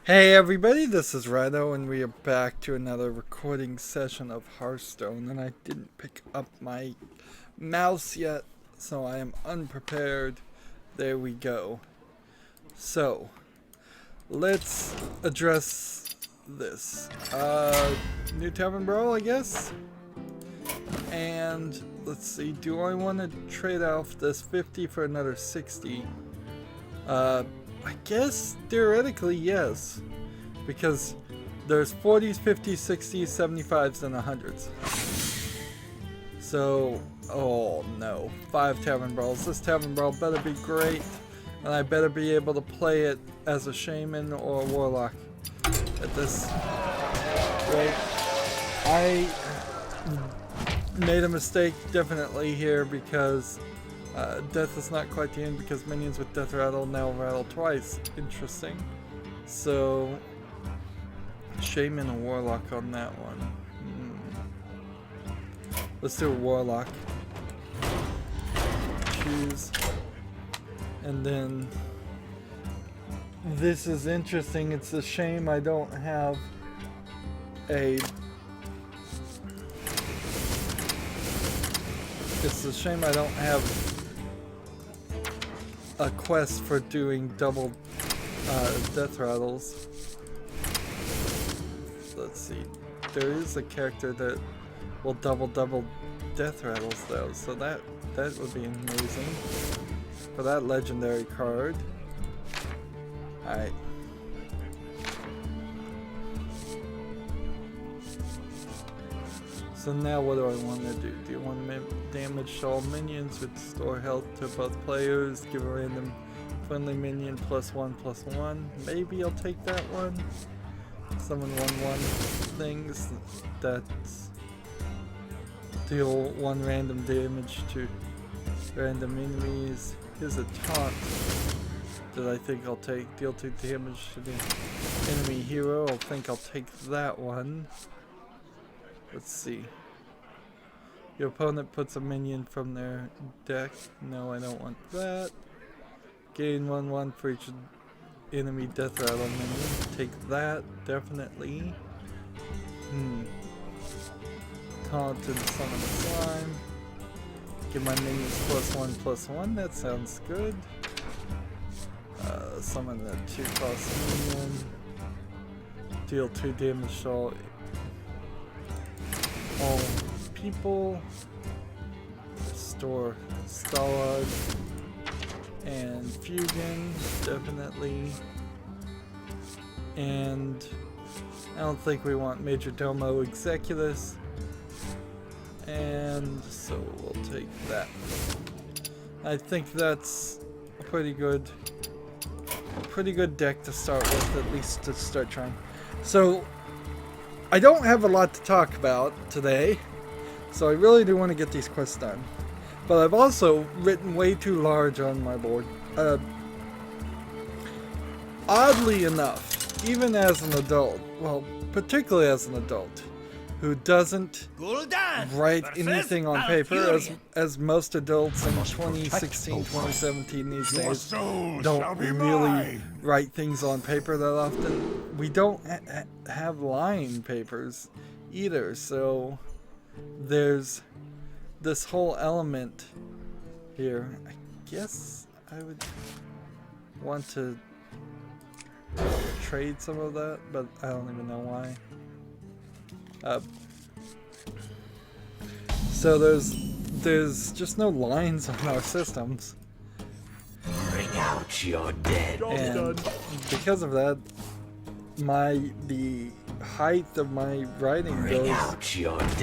Hey everybody, this is Rydo and we are back to another recording session of Hearthstone, and I didn't pick up my mouse yet, so I am unprepared. There we go. So, let's address this. New Tavern Brawl, I guess? And, let's see, do I want to trade off this 50 for another 60? I guess theoretically yes, because there's 40s, 50s, 60s, 75s, and 100s. So, oh no, 5 Tavern Brawls. This Tavern Brawl better be great, and I better be able to play it as a Shaman or a Warlock at this rate. I made a mistake definitely here because death is not quite the end, because minions with death rattle now rattle twice. Interesting. So, Shaman and Warlock on that one. Let's do a Warlock. Choose. And then, this is interesting. It's a shame I don't have a quest for doing double death rattles. Let's see. There is a character that will double death rattles though, so that would be amazing for that legendary card. Alright. So now what do I want to do? Do you want to damage all minions, restore health to both players, give a random friendly minion +1/+1? Maybe I'll take that one. Summon 1/1 things that deal 1 random damage to random enemies. Here's a taunt that I think I'll take. Deal 2 damage to the enemy hero. I think I'll take that one. Let's see. Your opponent puts a minion from their deck. No, I don't want that. Gain 1/1 for each enemy death rattle minion. Take that, definitely. Taunt and summon a slime. Give my minions +1/+1. That sounds good. Summon a 2-cost minion. Deal 2 damage to all people. Restore Stalag and Fugan, definitely. And I don't think we want Major Domo Executus, and so we'll take that. I think that's a pretty good deck to start with, at least to start trying. So I don't have a lot to talk about today, so I really do want to get these quests done. But I've also written way too large on my board. Oddly enough, even as an adult, well, particularly as an adult, who doesn't write anything on paper, as most adults in 2016, 2017 these days don't really write things on paper that often. We don't have line papers either, so there's this whole element here. I guess I would want to trade some of that, but I don't even know why. So there's just no lines on our systems. Bring out your dead. And because of that, the height of my writing goes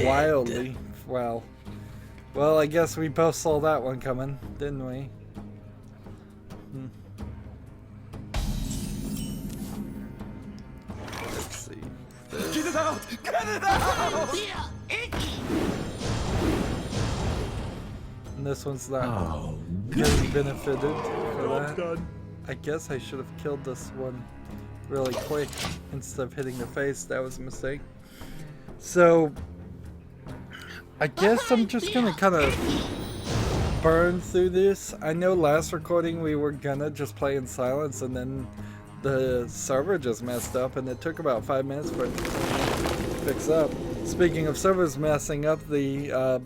wildly. Wow. Well, I guess we both saw that one coming, didn't we? Let's see. Get it out! Get it out! And this one's not getting benefited for that. I guess I should have killed this one really quick instead of hitting the face. That was a mistake. So I guess I'm just gonna kind of burn through this. I know last recording we were gonna just play in silence, and then the server just messed up, and it took about 5 minutes for it to fix up. Speaking of servers messing up, the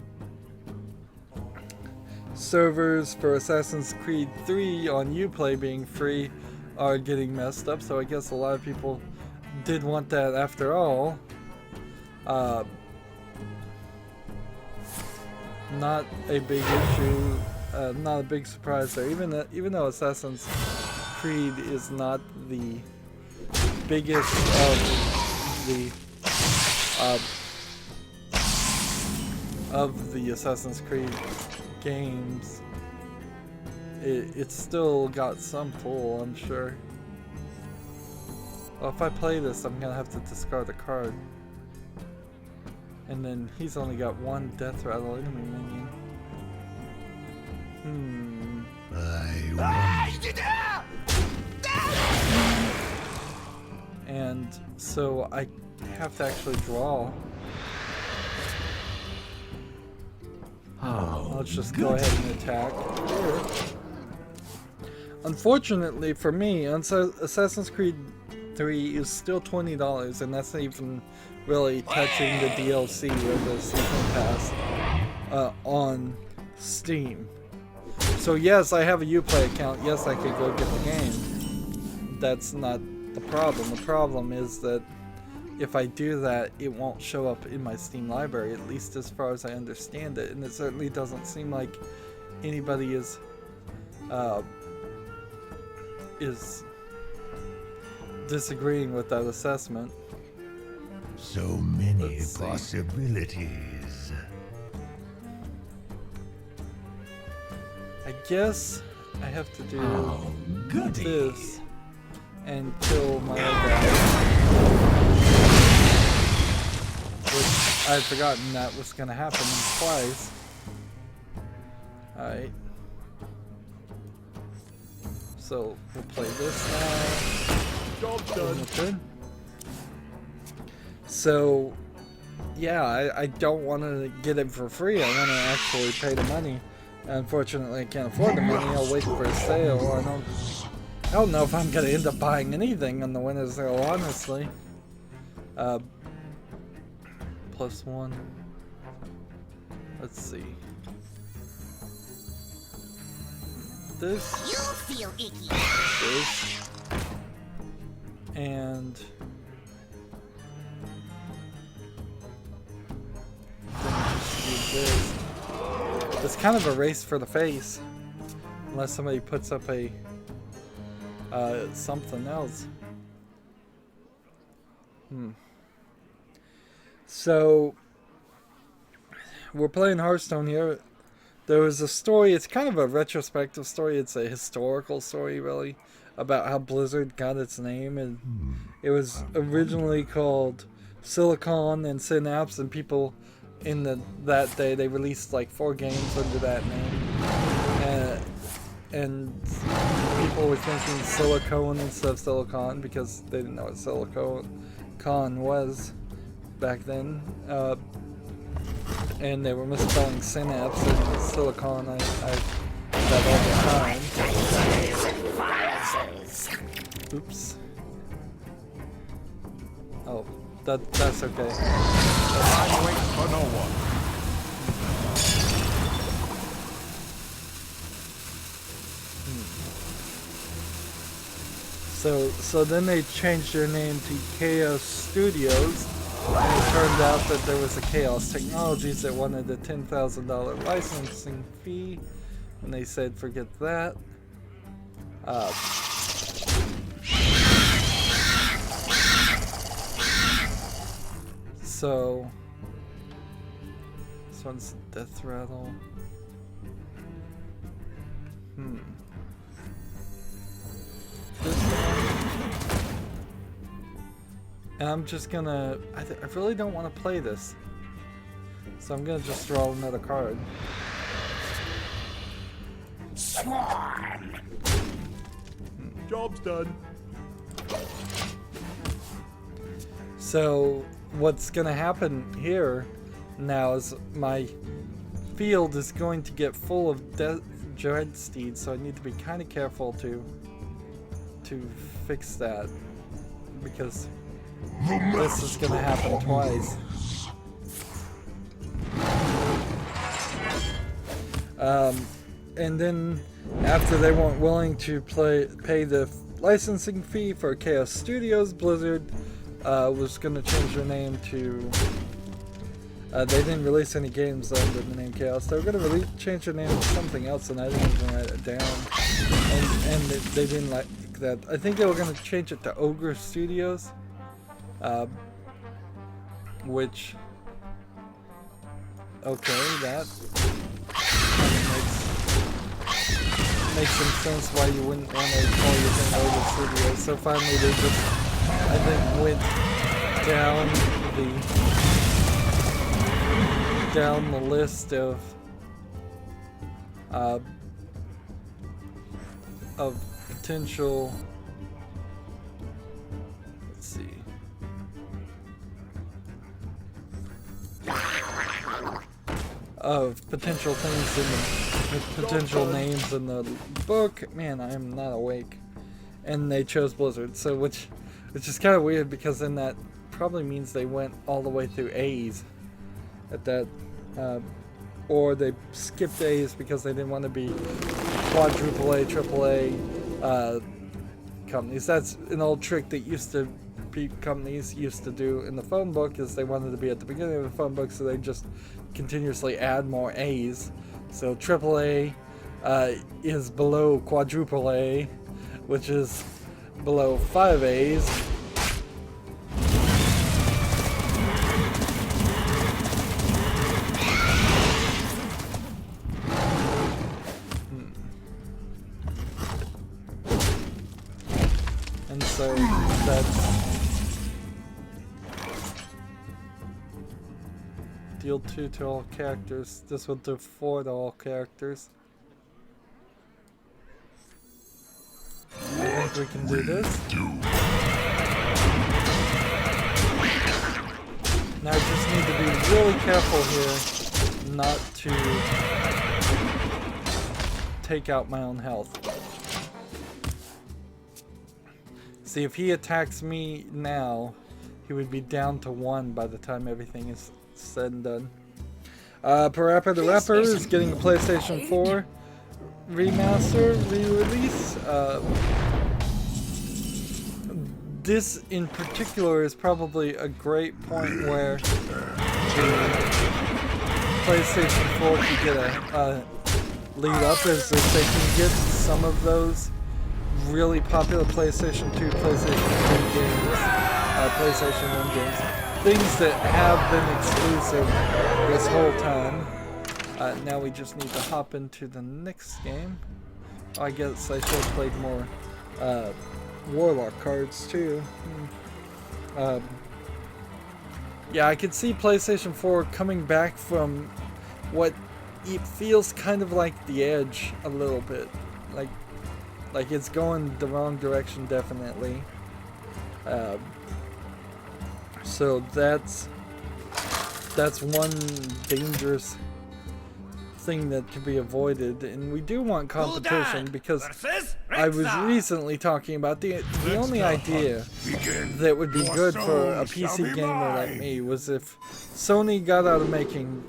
servers for Assassin's Creed 3 on Uplay being free are getting messed up, so I guess a lot of people did want that after all. Not a big issue, not a big surprise there. Even though Assassin's Creed is not the biggest of the Assassin's Creed games, it's still got some pull, I'm sure. Well, if I play this, I'm gonna have to discard a card. And then he's only got one death rattle enemy minion. And so I have to actually draw. Let's just go ahead and attack here. Unfortunately for me, Assassin's Creed 3 is still $20, and that's not even really touching the DLC or the season pass on Steam. So yes, I have a Uplay account. Yes, I could go get the game. That's not the problem. The problem is that if I do that, it won't show up in my Steam library, at least as far as I understand it. And it certainly doesn't seem like anybody is disagreeing with that assessment. So many possibilities. I guess I have to do this and kill my old guy. Which I had forgotten that was going to happen twice. Alright. So we'll play this now. Job done. Good. So, yeah, I don't want to get it for free. I want to actually pay the money. Unfortunately, I can't afford the money. I'll wait for a sale. I don't know if I'm going to end up buying anything on the winter sale, honestly. +1. Let's see. This. You feel icky. This. And this. It's kind of a race for the face, unless somebody puts up a something else. So we're playing Hearthstone here. There was a story. It's kind of a retrospective story. It's a historical story, really, about how Blizzard got its name, and it was originally called Silicon and Synapse, and people in that day they released like 4 games under that name, and people were thinking Silicon instead of Silicon because they didn't know what Silicon was back then, and they were misspelling Synapse and Silicon. I that all the time. Oops. Oh, that's okay. I wait for no one. So then they changed their name to Chaos Studios, and it turned out that there was a Chaos Technologies that wanted a $10,000 licensing fee, and they said forget that. So this one's Death Rattle. This one. And I'm just gonna. I really don't want to play this, so I'm gonna just draw another card. Swarm. Job's done. So what's gonna happen here now is my field is going to get full of dread steeds, so I need to be kind of careful to to fix that, because this is going to happen twice. And then after they weren't willing to pay the licensing fee for Chaos Studios, Blizzard was going to change their name to... they didn't release any games under the name Chaos. They were going to change their name to something else, and I didn't even write it down. And they didn't like that. I think they were going to change it to Ogre Studios, which... Okay, that makes some sense why you wouldn't want to call your thing Ogre Studios. So finally they just, I think, went down the list of potential, let's see, of potential things in the potential names in the book. Man, I am not awake. And they chose Blizzard, so which is kind of weird, because then that probably means they went all the way through A's at that, or they skipped A's because they didn't want to be quadruple A, triple A companies. That's an old trick that companies used to do in the phone book, is they wanted to be at the beginning of the phone book, so they just continuously add more A's. So triple A is below quadruple A, which is below 5 A's. And so that's deal 2 to all characters. This will do 4 to all characters. I think we can do this. Now I just need to be really careful here not to take out my own health. See, if he attacks me now, he would be down to 1 by the time everything is said and done. Parappa the Rapper is getting a PlayStation 4 remaster, re-release. This in particular is probably a great point where the PlayStation 4 could get a lead up, as if they can get some of those really popular PlayStation 2, PlayStation 3 games, PlayStation 1 games, things that have been exclusive this whole time. Now we just need to hop into the next game. I guess I should have played more Warlock cards too. Yeah, I could see PlayStation 4 coming back from what it feels kind of like the edge a little bit. Like it's going the wrong direction, definitely. So that's one dangerous thing that can be avoided, and we do want competition, because I was recently talking about the only idea that would be good for a PC gamer like me was if Sony got out of making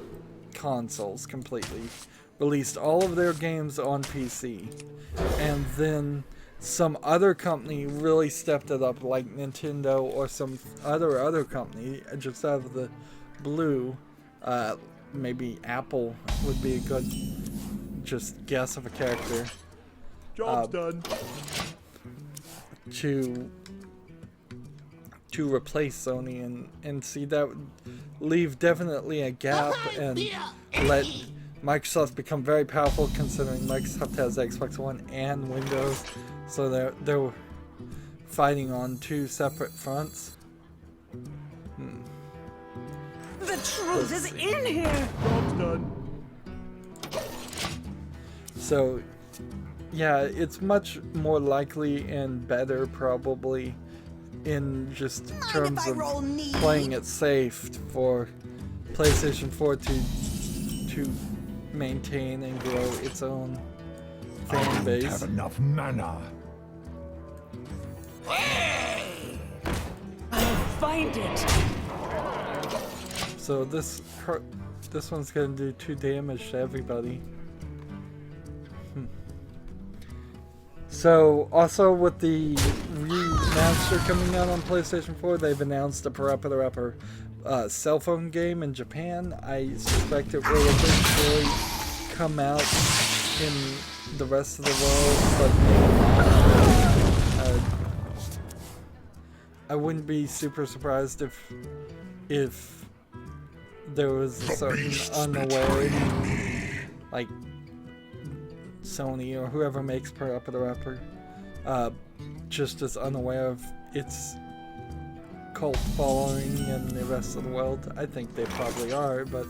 consoles completely, released all of their games on PC, and then some other company really stepped it up, like Nintendo or some other company, just out of the blue. Maybe Apple would be a good just guess of a character. Job's done. To replace Sony, and see, that would leave definitely a gap and let Microsoft become very powerful, considering Microsoft has Xbox One and Windows, so they're fighting on 2 separate fronts. The truth is in here! Job's done. So, yeah, it's much more likely and better, probably, in just terms of playing it safe, for PlayStation 4 to maintain and grow its own fan base. I don't have enough mana. find it. So this one's gonna do 2 damage to everybody. So also with the remaster coming out on PlayStation 4, they've announced a Parappa the Rapper cell phone game in Japan. I suspect it will eventually come out in the rest of the world, but maybe not. I wouldn't be super surprised if there was a certain unaware, like Sony or whoever makes Parappa the Rapper, just as unaware of its cult following in the rest of the world. I think they probably are, but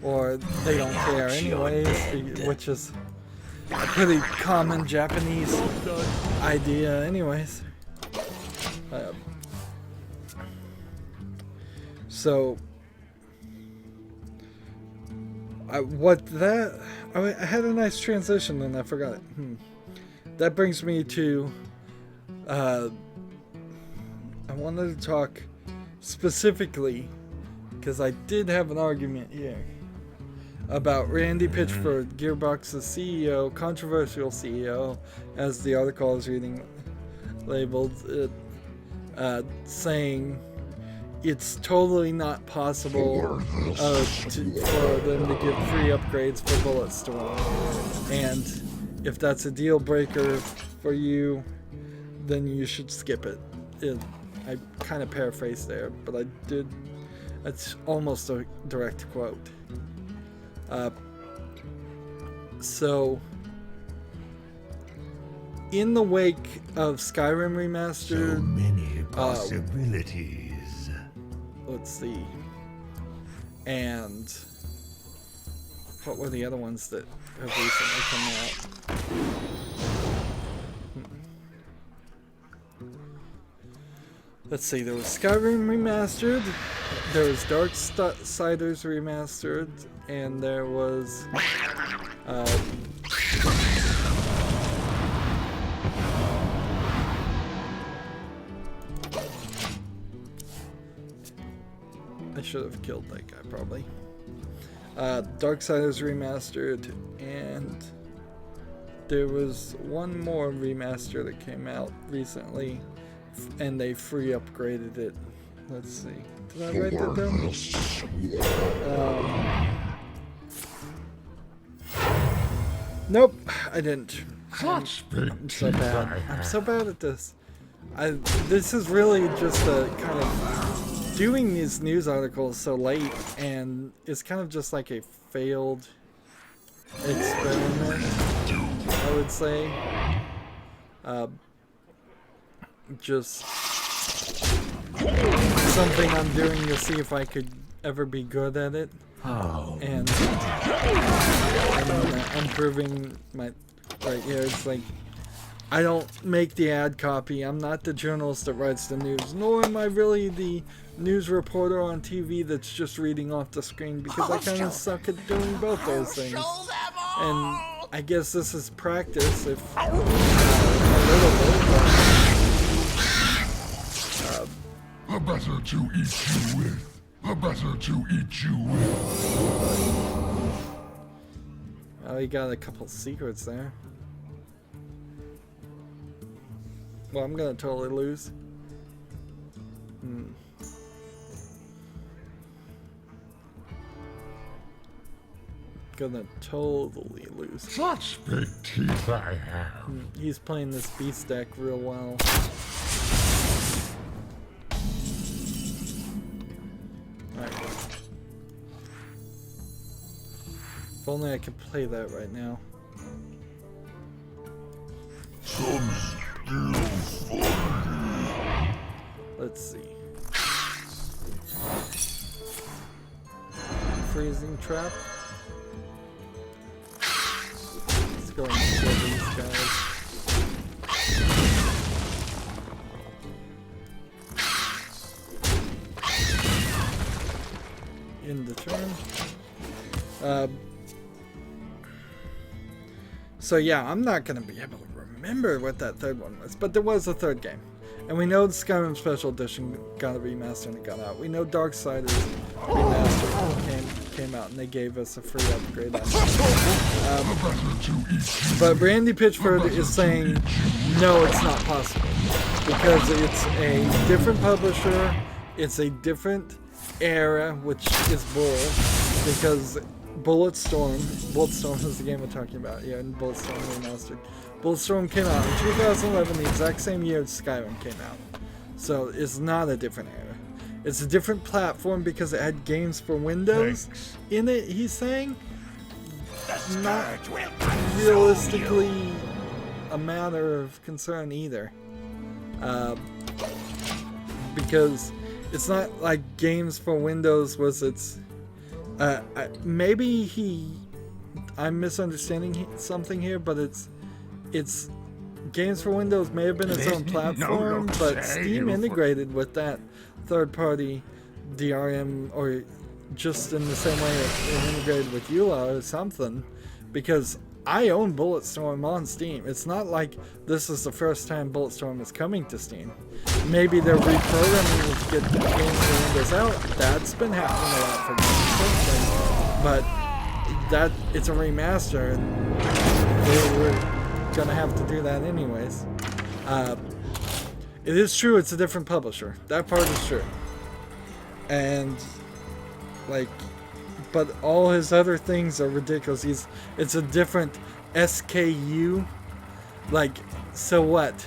or they don't care anyways, which is a pretty common Japanese idea anyways. So I had a nice transition and I forgot it. That brings me to I wanted to talk specifically, because I did have an argument here about Randy Pitchford, Gearbox's CEO, controversial CEO, as the article I was reading labeled it, saying it's totally not possible for them to give free upgrades for Bulletstorm, and if that's a deal breaker for you, then you should skip it. I kind of paraphrased there, but I did. It's almost a direct quote. So, in the wake of Skyrim Remastered, so many possibilities. Let's see. And what were the other ones that have recently come out? Let's see, there was Skyrim Remastered, there was Darksiders Remastered, and there was I should have killed that guy probably. Darksiders Remastered, and there was one more remaster that came out recently, and they free upgraded it. Let's see. Did I write that down? Nope, I didn't. I'm so bad. I'm so bad at this. This is really just a kind of doing these news articles so late, and it's kind of just like a failed experiment, I would say. Just something I'm doing to see if I could ever be good at it. And I'm proving my right here. It's like, I don't make the ad copy. I'm not the journalist that writes the news, nor am I really the news reporter on TV that's just reading off the screen, because I kind of suck at doing both those things. And I guess this is practice, if a little bit. The better to eat you with. The better to eat you with. Oh, he got a couple secrets there. Well, I'm gonna totally lose. Gonna totally lose. Such big teeth I have. He's playing this beast deck real well. Alright. If only I could play that right now. Let's see. Freezing trap. Let's go and kill these guys. In the turn. So yeah, I'm not gonna be able to remember what that third one was, but there was a third game. And we know the Skyrim Special Edition got a remaster and it got out. We know Darksiders remaster came out and they gave us a free upgrade on it. But Randy Pitchford is saying, no, it's not possible. Because it's a different publisher, it's a different era, which is bull. Because Bulletstorm is the game we're talking about, yeah, and Bulletstorm remastered. Bulletstorm came out in 2011, the exact same year Skyrim came out. So it's not a different era. It's a different platform because it had games for Windows in it, he's saying. Not realistically a matter of concern either. Because it's not like games for Windows was its... maybe I'm misunderstanding something here, but it's games for Windows may have been its own platform, but Steam integrated with that third-party DRM, or just in the same way it integrated with EULA or something, because I own Bulletstorm on Steam. It's not like this is the first time Bulletstorm is coming to Steam. Maybe they're reprogramming to get games for Windows out. That's been happening a lot for me, but that it's a remaster, and we're gonna have to do that anyways. It is true it's a different publisher. That part is true. And like, but all his other things are ridiculous. It's a different SKU. Like, so what?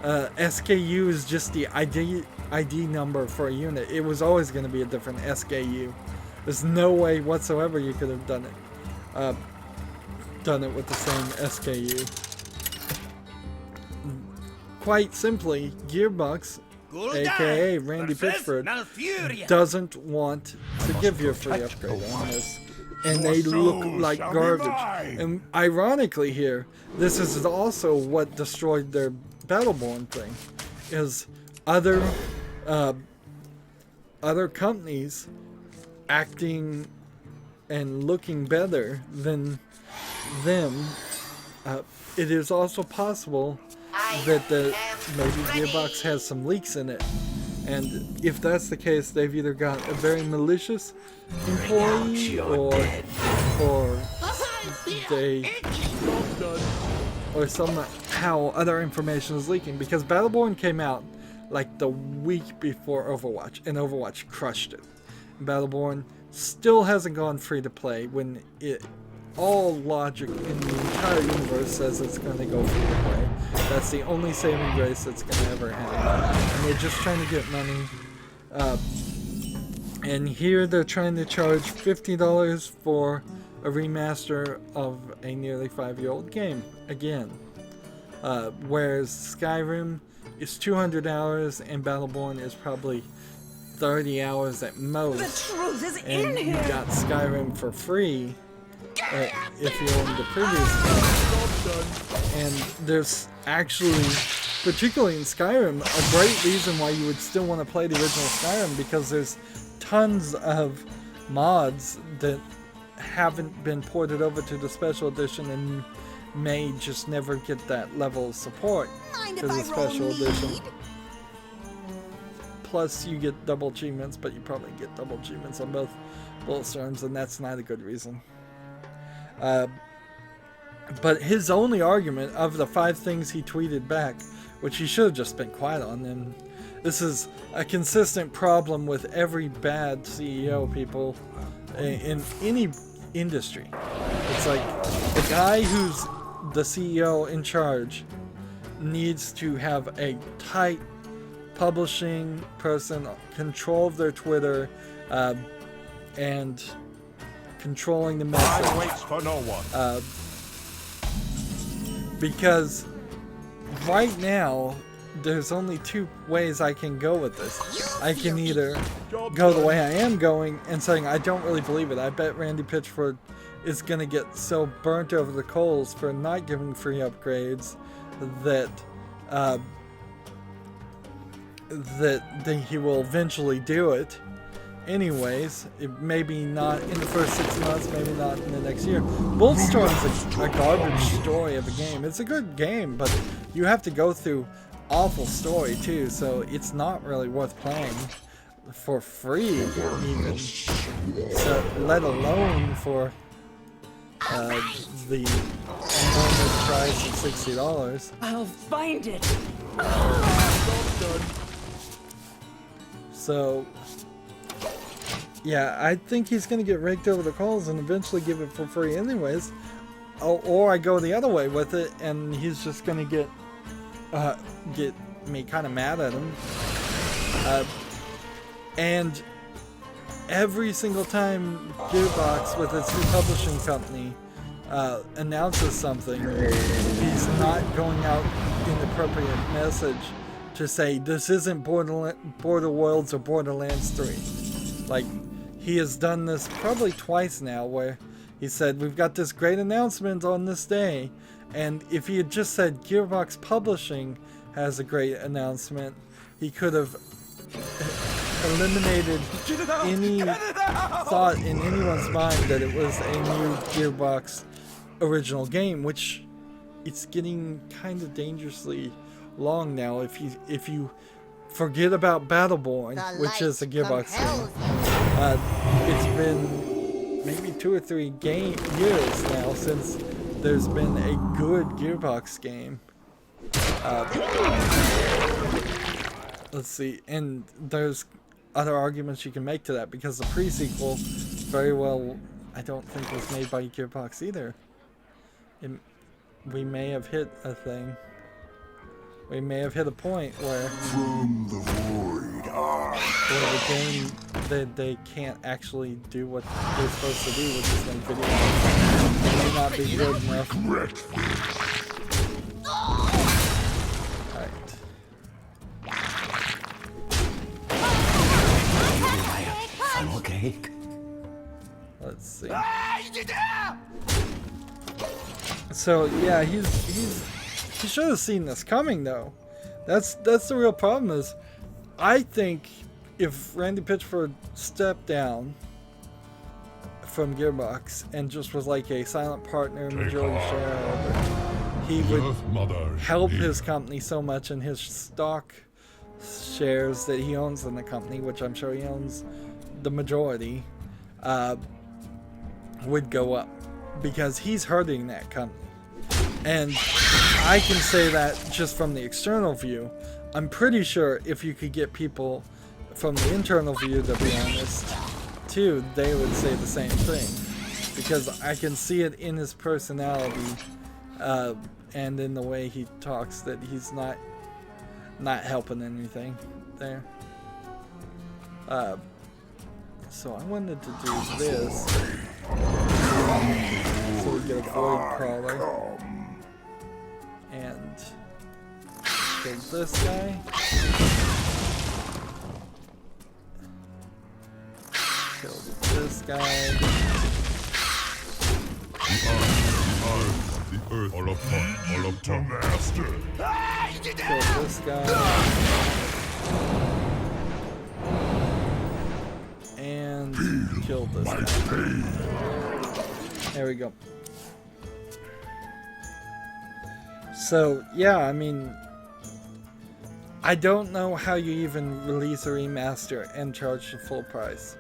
SKU is just the ID number for a unit. It was always going to be a different SKU. There's no way whatsoever you could have done it with the same SKU. Quite simply, Gearbox, aka Randy Pitchford, doesn't want to give you a free upgrade on this. And they look like garbage. And ironically here, this is also what destroyed their Battleborn thing, is other companies acting and looking better than them. It is also possible that maybe Gearbox has some leaks in it, and if that's the case, they've either got a very malicious employee or somehow other information is leaking, because Battleborn came out like the week before Overwatch, and Overwatch crushed it. Battleborn still hasn't gone free to play when all logic in the entire universe says it's going to go free to play. That's the only saving grace it's going to ever have. And they're just trying to get money. And here they're trying to charge $50 for a remaster of a nearly 5-year-old game again. Whereas Skyrim is 200 hours and Battleborn is probably 30 hours at most. The truth is and in you here. got Skyrim for free if you own the previous game. And there's actually, particularly in Skyrim, a great reason why you would still want to play the original Skyrim, because there's tons of mods that haven't been ported over to the special edition and may just never get that level of support for the special edition. Plus you get double achievements, but you probably get double achievements on both Bulletstorms, and that's not a good reason. But his only argument of the 5 things he tweeted back, which he should have just been quiet on, and this is a consistent problem with every bad CEO, people, in any industry. It's like the guy who's the CEO in charge needs to have a tight publishing person, control of their Twitter, and controlling the message. Time waits for no one. Because right now there's only 2 ways I can go with this. I can either go the way I am going and saying I don't really believe it. I bet Randy Pitchford is going to get so burnt over the coals for not giving free upgrades that that he will eventually do it anyways. Maybe not in the first 6 months, maybe not in the next year. Bulletstorm's a garbage story of a game. It's a good game, but you have to go through awful story too, so it's not really worth playing for free even. So let alone for the enormous price of $60. I'll find it. Job's done. So yeah, I think he's gonna get raked over the coals and eventually give it for free anyways. Or I go the other way with it and he's just gonna get me kind of mad at him. And every single time Gearbox with its new publishing company announces something, he's not going out in the appropriate message to say this isn't Border Worlds or Borderlands 3. Like, he has done this probably twice now where he said we've got this great announcement on this day, and if he had just said Gearbox Publishing has a great announcement, he could have eliminated any thought in anyone's mind that it was a new Gearbox original game, which it's getting kind of dangerously long now. If you forget about Battleborn, which is a Gearbox game, it's been maybe 2 or 3 years now since there's been a good Gearbox game. Let's see, and there's other arguments you can make to that, because the pre-sequel very well, I don't think was made by Gearbox either. We may have hit a thing. We may have hit a point where From the void. where the game, they can't actually do what they're supposed to do, which is make videos. It may not be good enough. Alright. Funnel cake. Let's see. So yeah, he should have seen this coming though. That's the real problem. Is I think if Randy Pitchford stepped down from Gearbox and just was like a silent partner, majority shareholder, he would help his company so much, and his stock shares that he owns in the company, which I'm sure he owns the majority, would go up, because he's hurting that company. And I can say that just from the external view. I'm pretty sure if you could get people from the internal view to be honest too, they would say the same thing, because I can see it in his personality and in the way he talks that he's not helping anything there. So I wanted to do this so we get a void crawler and kill this guy. Kill this guy. The earth all upon master. Kill this guy. And kill this guy. There we go. So yeah, I mean, I don't know how you even release a remaster and charge the full price.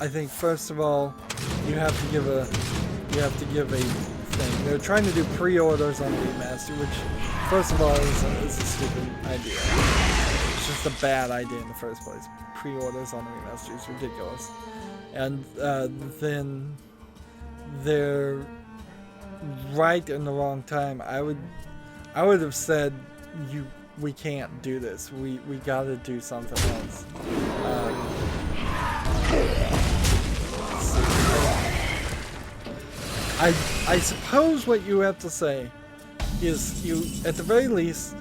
I think first of all, you have to give a thing. They're trying to do pre-orders on the remaster, which first of all is a stupid idea. It's just a bad idea in the first place. Pre-orders on the remaster is ridiculous. And then they're right in the wrong time. I would have said we can't do this. We gotta do something else. I suppose what you have to say is you, at the very least,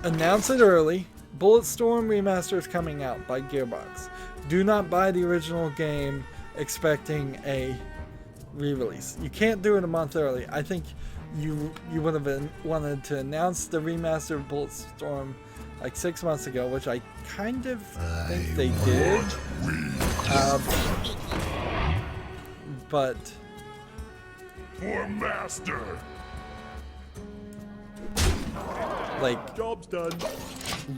announce it early. Bulletstorm Remaster is coming out by Gearbox. Do not buy the original game expecting a re-release. You can't do it a month early. I think you would have wanted to announce the remaster of Bulletstorm like 6 months ago, which I kind of think they did. But For master. Like, Job's done.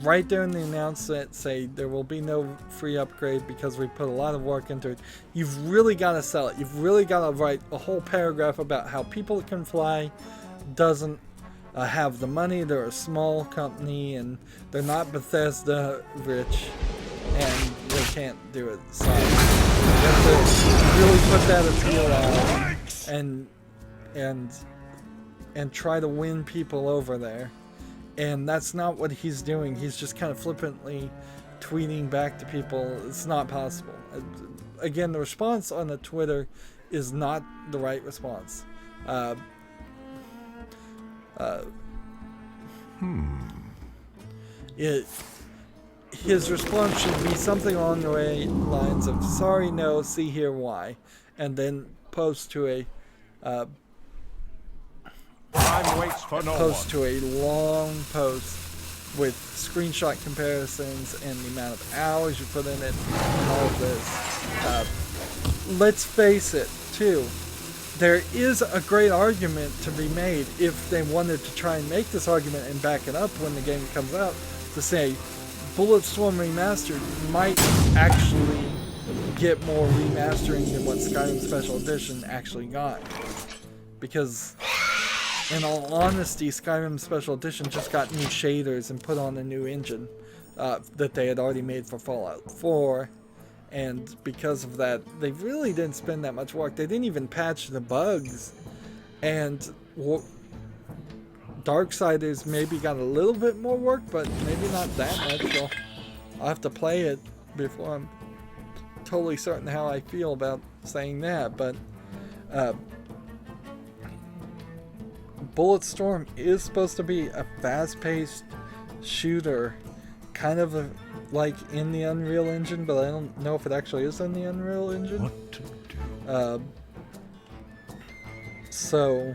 right there in the announcement, say there will be no free upgrade because we put a lot of work into it. You've really got to sell it. You've really got to write a whole paragraph about how people that can fly doesn't have the money. They're a small company and they're not Bethesda rich and they can't do it. So you have to really put that appeal out and try to win people over there. And that's not what he's doing. He's just kind of flippantly tweeting back to people. It's not possible. Again, the response on the Twitter is not the right response. His response should be something along the lines of "Sorry, no, see here, why," and then post to a long post with screenshot comparisons and the amount of hours you put in it and all of this. Let's face it, too. There is a great argument to be made if they wanted to try and make this argument and back it up when the game comes out to say Bulletstorm Remastered might actually get more remastering than what Skyrim Special Edition actually got. Because, in all honesty, Skyrim Special Edition just got new shaders and put on a new engine that they had already made for Fallout 4. And because of that, they really didn't spend that much work. They didn't even patch the bugs. And Darksiders maybe got a little bit more work, but maybe not that much. So I'll have to play it before I'm totally certain how I feel about saying that. But Bulletstorm is supposed to be a fast-paced shooter, kind of like in the Unreal Engine, but I don't know if it actually is in the Unreal Engine. What to do? So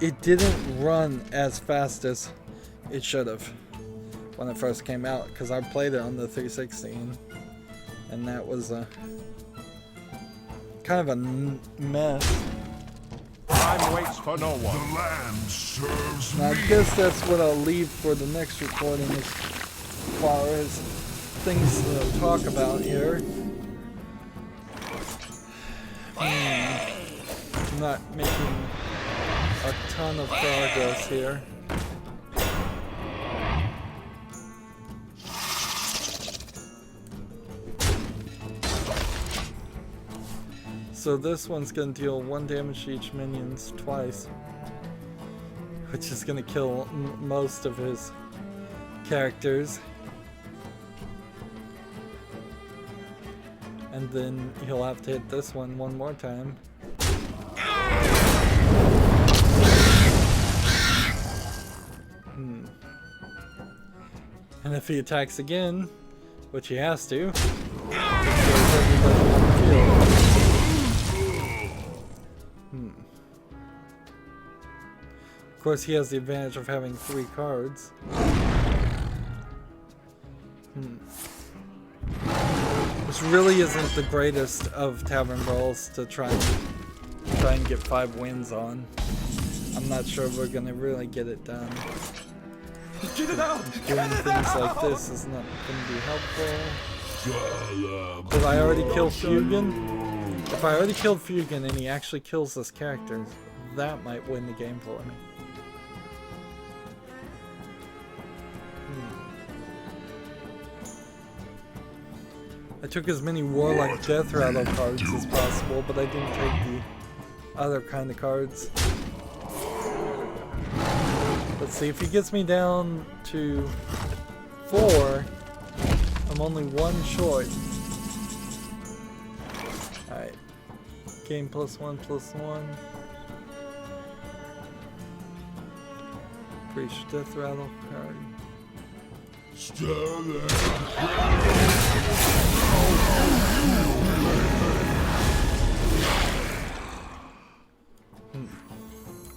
it didn't run as fast as it should have when it first came out, because I played it on the 360 and that was a kind of a mess. Time waits for no one. The land serves Now, I me. guess that's what I'll leave for the next recording as far as things to talk about here. I'm not making a ton of progress here. So this one's going to deal 1 damage to each minions twice, which is going to kill most of his characters. And then he'll have to hit this one more time. And if he attacks again, which he has to, it kills everybody on the field. Of course, he has the advantage of having 3 cards. This really isn't the greatest of tavern brawls to try and get 5 wins on. I'm not sure we're gonna really get it done. Get it out! Doing things like this is not gonna be helpful. Did I already kill Fugan? If I already killed Fugan and he actually kills this character, that might win the game for me. I took as many Warlock Death Rattle cards as possible, but I didn't take the other kind of cards. Let's see, if he gets me down to 4, I'm only 1 short. Alright. Game +1/+1. Breach Death Rattle card.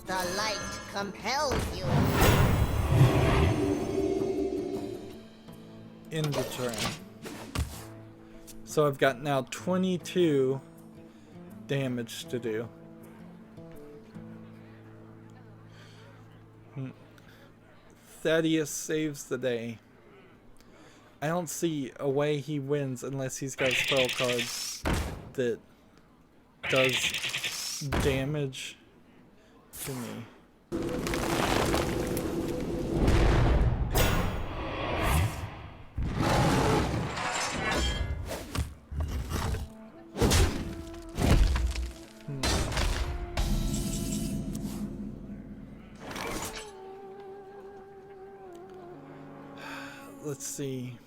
The light compels you. End the turn. So I've got now 22 damage to do. Thaddeus saves the day. I don't see a way he wins unless he's got a spell card that does damage to me. Let's see.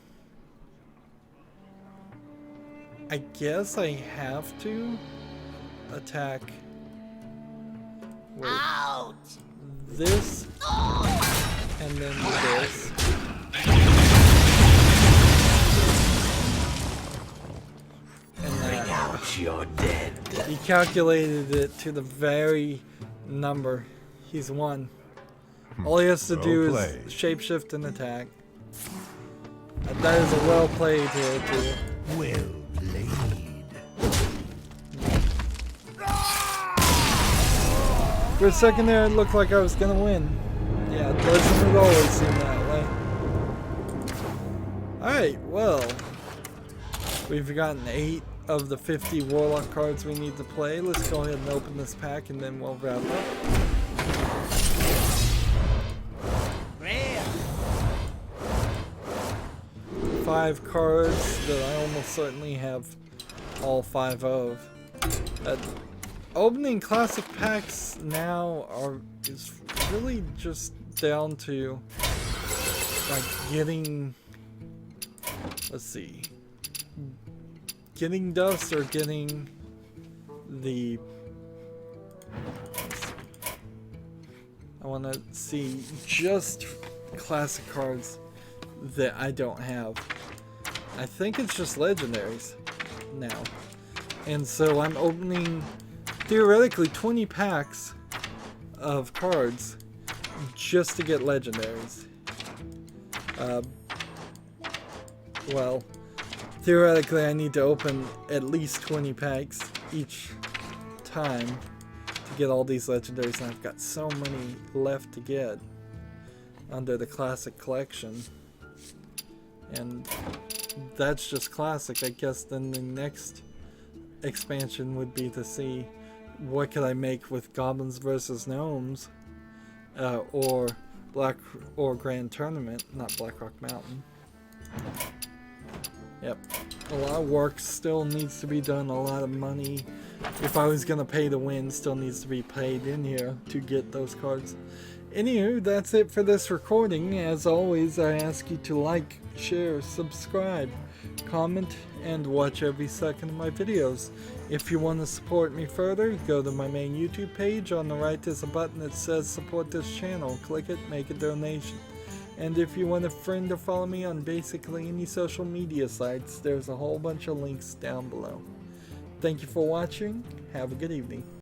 I guess I have to attack with this and then this. And that. Ouch, you're dead. He calculated it to the very number. He's won. All he has to do is shapeshift and attack. That is a well played here too. Well played. For a second there, it looked like I was gonna win. Yeah, it doesn't always seem that way. Alright, well. We've gotten 8 of the 50 Warlock cards we need to play. Let's go ahead and open this pack and then we'll wrap up. Five cards that I almost certainly have all 5 of. Opening classic packs now is really just down to like getting, let's see, getting dust or getting the, let's see. I want to see just classic cards that I don't have. I think it's just legendaries now. And so I'm opening theoretically 20 packs of cards just to get legendaries. Well, theoretically I need to open at least 20 packs each time to get all these legendaries, and I've got so many left to get under the classic collection. And that's just classic. I guess then the next expansion would be to see what could I make with Goblins versus Gnomes, or Grand Tournament, not Blackrock Mountain. Yep, a lot of work still needs to be done. A lot of money, if I was gonna pay to win, still needs to be paid in here to get those cards. Anywho, that's it for this recording. As always, I ask you to like, share, subscribe, comment, and watch every second of my videos. If you want to support me further, go to my main YouTube page. On the right there's a button that says support this channel. Click it, make a donation. And if you want a friend to follow me on basically any social media sites, there's a whole bunch of links down below. Thank you for watching. Have a good evening.